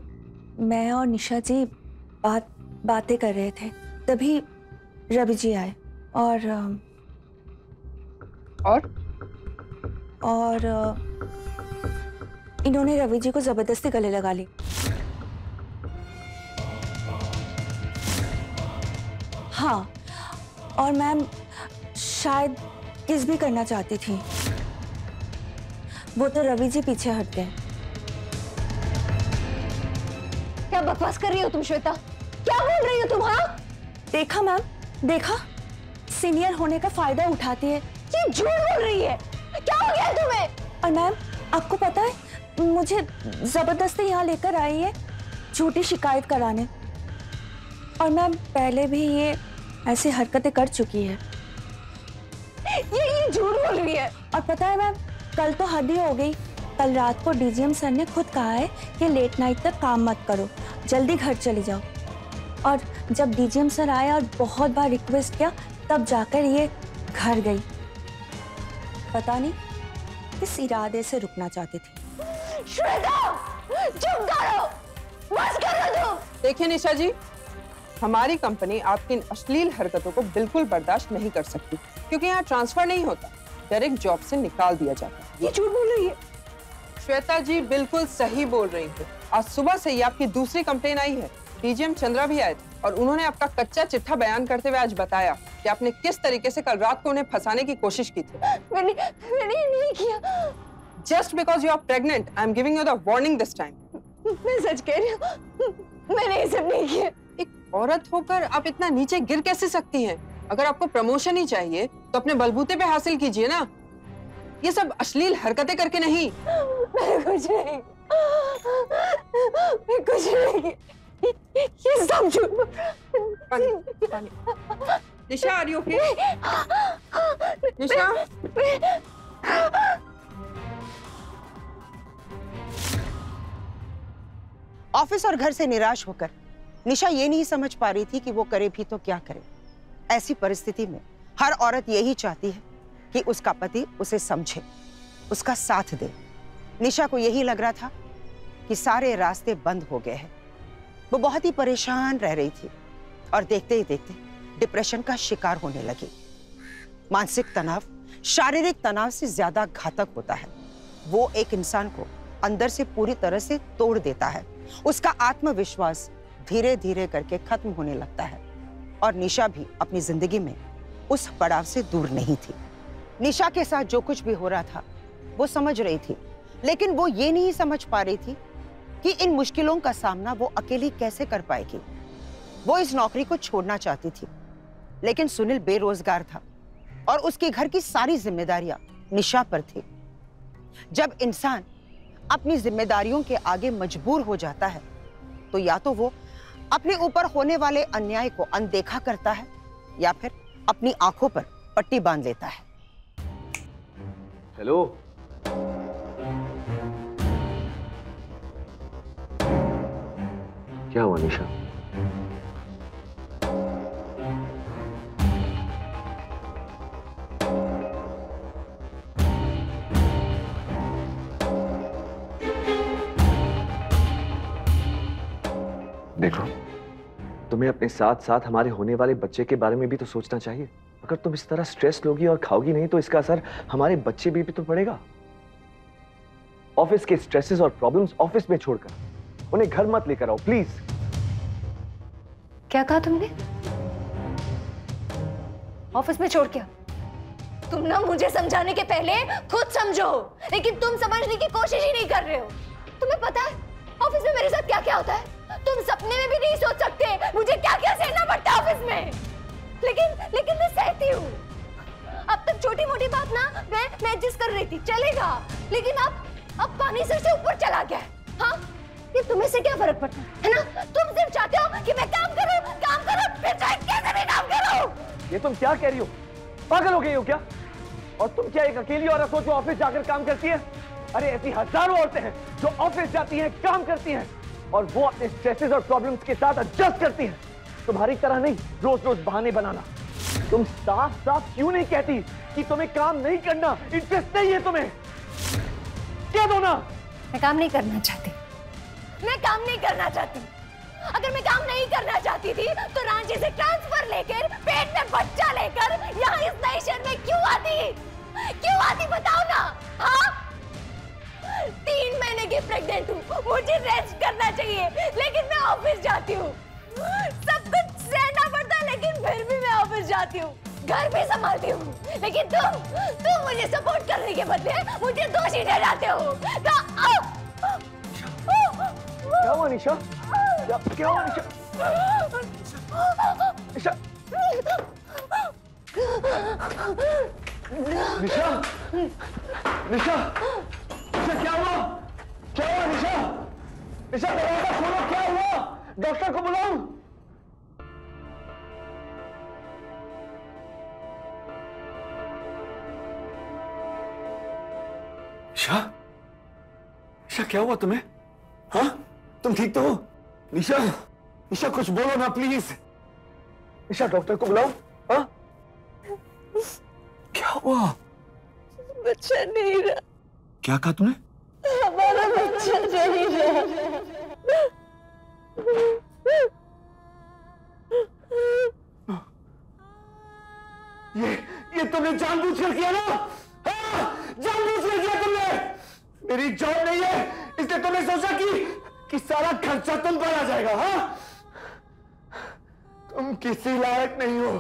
मैं और निशा जी बातें कर रहे थे, तभी रवि जी आए और इन्होंने रवि जी को जबरदस्ती गले लगा ली। हाँ, और मैम शायद किस भी करना चाहती थी, वो तो रवि जी पीछे हट गए। क्या बकवास कर रही हो तुम श्वेता? क्या बोल रही हो तुम? हाँ, देखा मैम, देखा, सीनियर होने का फायदा उठाती है। ये झूठ बोल रही है। क्या हो गया तुम्हें? और मैम आपको पता है, मुझे जबरदस्ती यहाँ लेकर आई है झूठी शिकायत कराने। और मैम पहले भी ये ऐसी हरकतें कर चुकी है। ये झूठ बोल रही है। और पता है मैम, कल तो हद ही हो गई। कल रात को DGM सर ने खुद कहा है कि लेट नाइट तक काम मत करो, जल्दी घर चली जाओ। और जब DGM सर आए और बहुत बार रिक्वेस्ट किया, तब जाकर ये घर गई। पता नहीं किस इरादे से रुकना चाहती थी। श्वेता, चुप करो, बस करो तुम। देखिए निशा जी, हमारी कंपनी आपकी इन अश्लील हरकतों को बिल्कुल बर्दाश्त नहीं कर सकती, क्योंकि यहाँ ट्रांसफर नहीं होता, डायरेक्ट जॉब से निकाल दिया जाता है। ये झूठ बोल रही है। श्वेता जी बिल्कुल सही बोल रही है। आज सुबह से ही आपकी दूसरी कंप्लेन आई है। DGM चंद्रा भी आए थे और उन्होंने आपका कच्चा चिट्ठा बयान करते हुए आज बताया कि आपने किस तरीके से कल रात को उन्हें फंसाने की कोशिश की थी। मैंने नहीं किया। Just because you are pregnant, I am giving you the warning this time. मैं सच कह रही हूँ, मैंने ये सब नहीं किया। एक औरत होकर आप इतना नीचे गिर कैसे सकती हैं? अगर आपको प्रमोशन ही चाहिए तो अपने बलबूते पे हासिल कीजिए ना, ये सब अश्लील हरकतें करके नहीं। मैं कुछ नहीं, ये सब झूठ। Nisha, are you okay? Nisha, office और घर से निराश होकर निशा ये नहीं समझ पा रही थी कि वो करे भी तो क्या करे। ऐसी परिस्थिति में हर औरत यही चाहती है कि उसका पति उसे समझे, उसका साथ दे। निशा को यही लग रहा था कि सारे रास्ते बंद हो गए हैं। वो बहुत ही परेशान रह रही थी और देखते ही देखते डिप्रेशन का शिकार होने लगी। मानसिक तनाव शारीरिक तनाव से ज्यादा घातक होता है। वो एक इंसान को अंदर से पूरी तरह से तोड़ देता है। उसका आत्मविश्वास धीरे धीरे करके खत्म होने लगता है। और निशा भी अपनी जिंदगी में उस पड़ाव से दूर नहीं थी। निशा के साथ जो कुछ भी हो रहा था वो समझ रही थी, लेकिन वो ये नहीं समझ पा रही थी कि इन मुश्किलों का सामना वो अकेली कैसे कर पाएगी। वो इस नौकरी को छोड़ना चाहती थी, लेकिन सुनील बेरोजगार था और उसके घर की सारी जिम्मेदारियां निशा पर थी। जब इंसान अपनी जिम्मेदारियों के आगे मजबूर हो जाता है तो या तो वो अपने ऊपर होने वाले अन्याय को अनदेखा करता है या फिर अपनी आंखों पर पट्टी बांध लेता है। हेलो, क्या हुआ निशा? देखो, तुम्हें अपने साथ साथ हमारे होने वाले बच्चे के बारे में भी तो सोचना चाहिए। अगर तुम इस तरह स्ट्रेस लोगी और खाओगी नहीं तो इसका असर हमारे बच्चे भी तो पड़ेगा। ऑफिस के स्ट्रेसेस और प्रॉब्लम्स ऑफिस में छोड़कर उन्हें घर मत लेकर आओ प्लीज। क्या कहा तुमने? ऑफिस में छोड़ के? तुम ना मुझे समझाने के पहले खुद समझो, लेकिन तुम समझने की कोशिश ही नहीं कर रहे हो। तुम्हें पता है ऑफिस में मेरे साथ क्या क्या होता है? तुम सपने में भी नहीं सोच सकते मुझे क्या क्या सहना पड़ता है ऑफिस में। लेकिन मैं सहती हूँ। अब तक छोटी मोटी बात ना मैं एडजस्ट कर रही थी, चलेगा, लेकिन अब पानी सर से ऊपर चला गया। हाँ, ये तुम्हें से क्या फर्क पड़ता है ना? तुम सिर्फ चाहते हो कि मैं काम करूं, फिर चाहे कैसे भी काम करूं। ये तुम क्या कह रही हो? पागल हो गई हो क्या? और तुम क्या एक अकेली औरत हो जो ऑफिस जाकर काम करती है? अरे ऐसी हजारों औरतें हैं जो ऑफिस जाती हैं, काम करती हैं और वो अपने स्ट्रेसेस और प्रॉब्लम्स के साथ एडजस्ट करती हैं। तुम्हारी तरह नहीं रोज रोज बहाने बनाना। तुम साफ साफ क्यों नहीं कहती कि तुम्हें काम नहीं करना, इंटरेस्ट नहीं है तुम्हें? क्या दो ना? मैं काम नहीं करना चाहती। मैं काम नहीं करना चाहती। अगर मैं काम नहीं करना चाहती थी तो रांची से ट्रांसफर लेकर पेट में बच्चा लेकर यहाँ इस नए शहर में क्यों आती बताओ ना। हाँ, 3 महीने की प्रेग्नेंट हूँ, मुझे रेस्ट करना चाहिए, लेकिन मैं ऑफिस जाती हूँ। सब कुछ सहना पड़ता है लेकिन फिर भी मैं ऑफिस जाती हूँ, घर भी संभालती हूँ, लेकिन तुम मुझे सपोर्ट करने के बदले मुझे दोषी ठहराते हो। क्या हुआ निशा? क्या हुआ निशा? निशा निशा निशा निशा क्या हुआ? क्या हुआ निशा? निशा दरवाजा खोलो, क्या हुआ? डॉक्टर को बुलाऊं? निशा निशा क्या हुआ तुम्हें? हाँ, तुम ठीक तो हो? निशा निशा कुछ बोलो ना प्लीज। निशा डॉक्टर को बुलाओ। हाँ, क्या हुआ? बच्चा नहीं रहा। क्या कहा तुमने? हमारा बच्चा नहीं रहा। ये तुमने जानबूझकर किया ना? हाँ, जानबूझकर किया तुमने। मेरी जॉब नहीं है इसलिए तुमने सोचा कि सारा खर्चा तुम पर आ जाएगा। हाँ, तुम किसी लायक नहीं हो,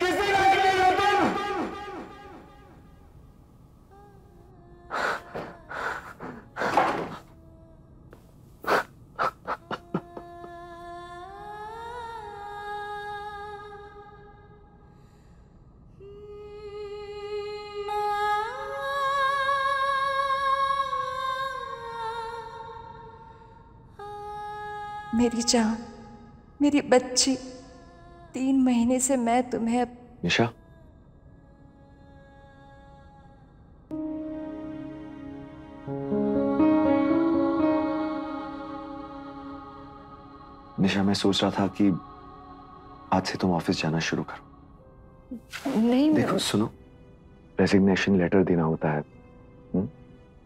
किसी लायक नहीं हो तुम। मेरी जान, मेरी बच्ची, 3 महीने से मैं तुम्हें निशा, निशा मैं सोच रहा था कि आज से तुम ऑफिस जाना शुरू करो। नहीं, देखो सुनो, रेजिग्नेशन लेटर देना होता है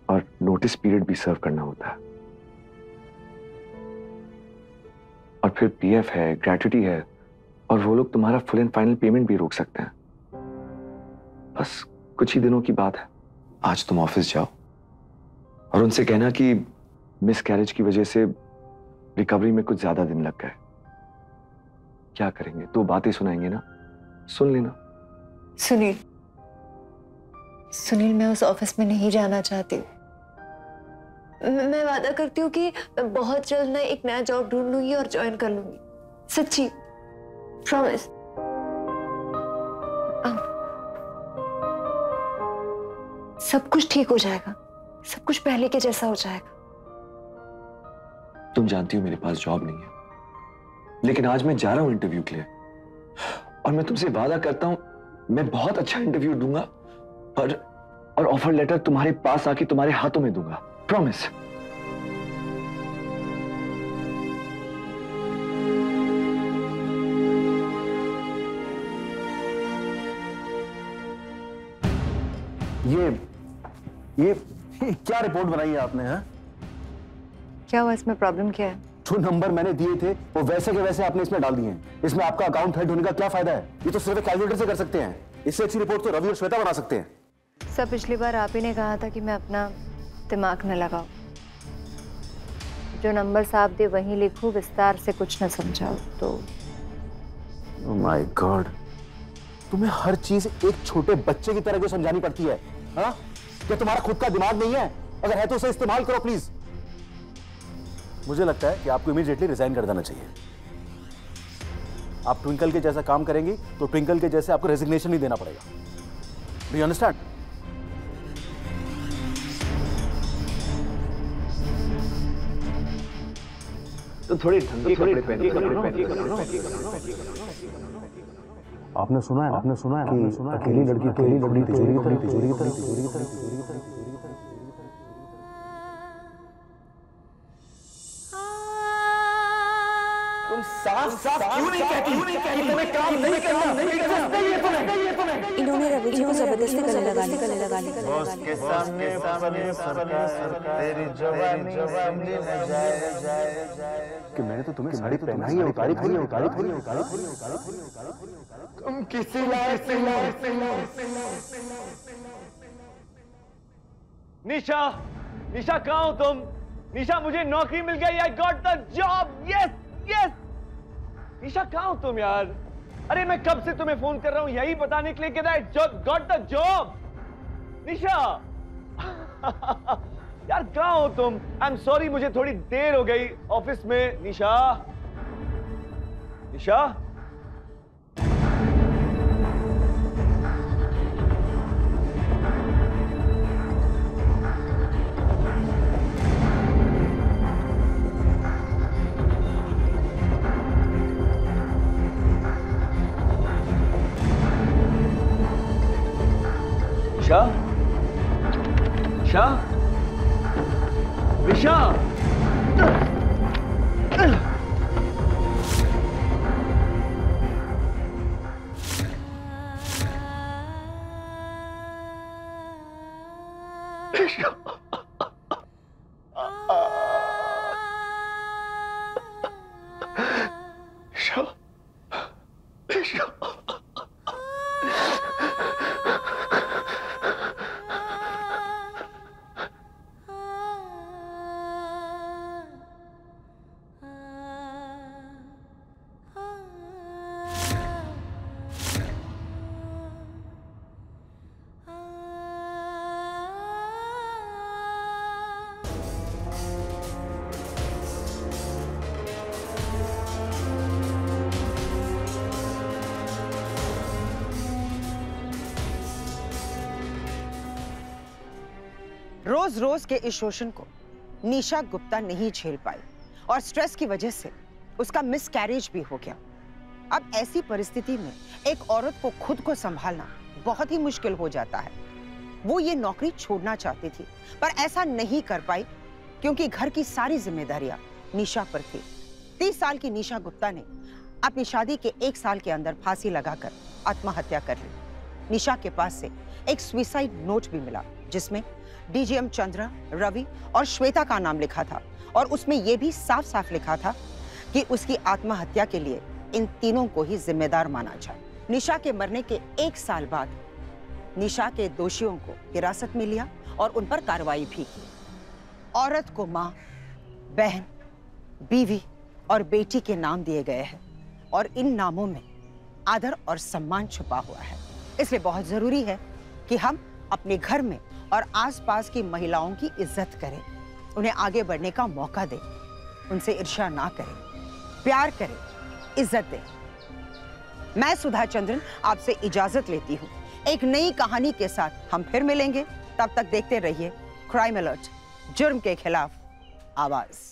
और नोटिस पीरियड भी सर्व करना होता है, और फिर पीएफ है, ग्रेट्युटी है, और वो लोग तुम्हारा फुल एंड फाइनल पेमेंट भी रोक सकते हैं। बस कुछ ही दिनों की बात है। आज तुम ऑफिस जाओ और उनसे कहना कि मिसकैरेज की वजह से रिकवरी में कुछ ज्यादा दिन लग गए। क्या करेंगे? 2 बातें सुनाएंगे ना, सुन लेना। सुनील, मैं उस ऑफिस में नहीं जाना चाहती हूँ। मैं वादा करती हूँ कि बहुत जल्द मैं एक नया जॉब ढूंढ लूंगी और ज्वाइन कर लूंगी। सच्ची, प्रॉमिस। सब कुछ ठीक हो जाएगा, सब कुछ पहले के जैसा हो जाएगा। तुम जानती हो मेरे पास जॉब नहीं है, लेकिन आज मैं जा रहा हूं इंटरव्यू के लिए, और मैं तुमसे वादा करता हूं मैं बहुत अच्छा इंटरव्यू दूंगा और ऑफर लेटर तुम्हारे पास आके तुम्हारे हाथों में दूंगा। प्रॉमिस। ये क्या रिपोर्ट बनाई है आपने? है क्या हुआ, इसमें प्रॉब्लम क्या है? जो नंबर मैंने दिए थे वो वैसे के वैसे आपने इसमें डाल दिए हैं। इसमें आपका अकाउंट हेड होने का क्या फायदा है? ये तो सिर्फ कैलकुलेटर से कर सकते हैं। इससे अच्छी रिपोर्ट तो रवि और श्वेता बना सकते हैं। सर पिछली बार आप ही ने कहा था कि मैं अपना दिमाग न लगाऊं, जो नंबर आप दे वहीं लिखूं, विस्तार से कुछ न समझाओ। तो ओह माय गॉड, तुम्हें हर चीज एक छोटे बच्चे की तरह क्यों समझानी पड़ती है? हाँ, क्या तुम्हारा खुद का दिमाग नहीं है? अगर है तो उसे इस्तेमाल करो प्लीज। मुझे लगता है कि आपको इमीडिएटली रिजाइन कर देना चाहिए। आप ट्विंकल के जैसा काम करेंगी तो ट्विंकल के जैसे आपको रेजिग्नेशन नहीं देना पड़ेगा। Do you understand? तो थोड़ी ढंग के कपड़े पहन आपने सुना है कि अकेली लड़की तो एक बड़ी तिजोरी की तरह साफ क्यों नहीं कहती कि तुम्हें काम नहीं करना? इन्होंने रवि जी को जबरदस्ती गले लगा ली। बॉस के सामने तेरी जवानी न जाए कि मैंने तो तुम्हें साड़ी पहनाई है, उतारी थोड़ी है। तुम किसी लायक नहीं। निशा कहाँ हो तुम? निशा मुझे नौकरी मिल गई। I got the job. Yes. Nisha कहाँ हो तुम यार? अरे मैं कब से तुम्हें फोन कर रहा हूं यही बताने के लिए कि आई गॉट द जॉब। निशा यार कहाँ हो तुम? आई एम सॉरी, मुझे थोड़ी देर हो गई ऑफिस में। निशा रोज रोज के इस शोषण को निशा गुप्ता नहीं झेल पाई और स्ट्रेस की वजह से उसका मिसकैरेज भी हो गया। अब ऐसी परिस्थिति में एक औरत को खुद को संभालना बहुत ही मुश्किल हो जाता है। वो ये नौकरी छोड़ना चाहती थी पर ऐसा नहीं कर पाई क्योंकि घर की सारी जिम्मेदारियां निशा पर थी। 30 साल की निशा गुप्ता ने अपनी शादी के 1 साल के अंदर फांसी लगाकर आत्महत्या कर ली। निशा के पास से एक सुसाइड नोट भी मिला जिसमें डीजीएम चंद्रा, रवि और श्वेता का नाम लिखा था और उसमें यह भी साफ साफ लिखा था कि उसकी आत्महत्या के लिए इन तीनों को ही जिम्मेदार माना जाए। निशा के मरने के 1 साल बाद निशा के दोषियों को हिरासत में लिया और उन पर कार्रवाई भी की। औरत को माँ, बहन, बीवी और बेटी के नाम दिए गए हैं और इन नामों में आदर और सम्मान छुपा हुआ है। इसलिए बहुत जरूरी है कि हम अपने घर में और आसपास की महिलाओं की इज्जत करें, उन्हें आगे बढ़ने का मौका दें, उनसे ईर्ष्या ना करें, प्यार करें, इज्जत दें। मैं सुधा चंद्रन आपसे इजाजत लेती हूँ। एक नई कहानी के साथ हम फिर मिलेंगे। तब तक देखते रहिए क्राइम अलर्ट, जुर्म के खिलाफ आवाज।